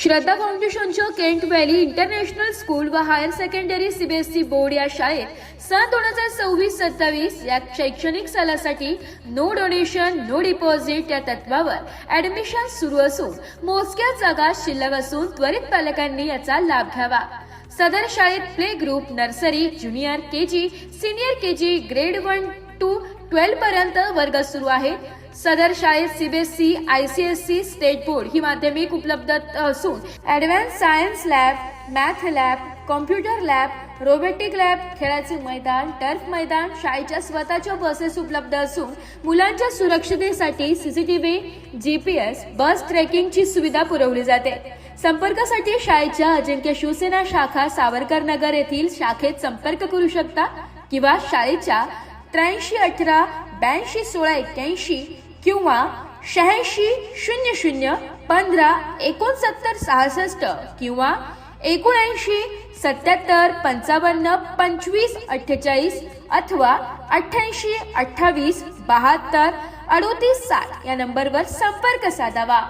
श्रद्धा फाउंडेशनच्या Kent valley international school व higher secondary CBSE board या शाळेत सन 2026-27 या शैक्षणिक सालासाठी नो डोनेशन नो डिपॉझिट या तत्वावर ऍडमिशन सुरू असून मोजक्या जागा शिल्लक असून त्वरित पालकांनी याचा लाभ घ्यावा। सदर शाळेत play group, nursery, junior KG, senior KG, grade 1 to 12 पर्यंत वर्ग सुरू आहेत। सदर शाळेत सीबीएसई, आयसीएसई, स्टेट बोर्ड ही माध्यमिक उपलब्ध असून advance science lab, math lab, computer lab, robotic lab, खेळाचे मैदान, टर्फ मैदान, शाळेच्या स्वतःच्या बसेस उपलब्ध असून मुलांच्या सुरक्षिततेसाठी सीसीटीव्ही, जीपीएस, बस ट्रॅकिंगची सुविधा पुरवली जाते। संपर्कासाठी शाळेच्या अजिंक्य शिवसेना शाखा सावरकर नगर येथील शाखेत संपर्क करू शकता किंवा शाळेच्या 8318 821681 किंवा 8600 15 69 66 किंवा 79 77 55 25 48 अथवा 88 28 72 38 60 या नंबरवर संपर्क साधावा।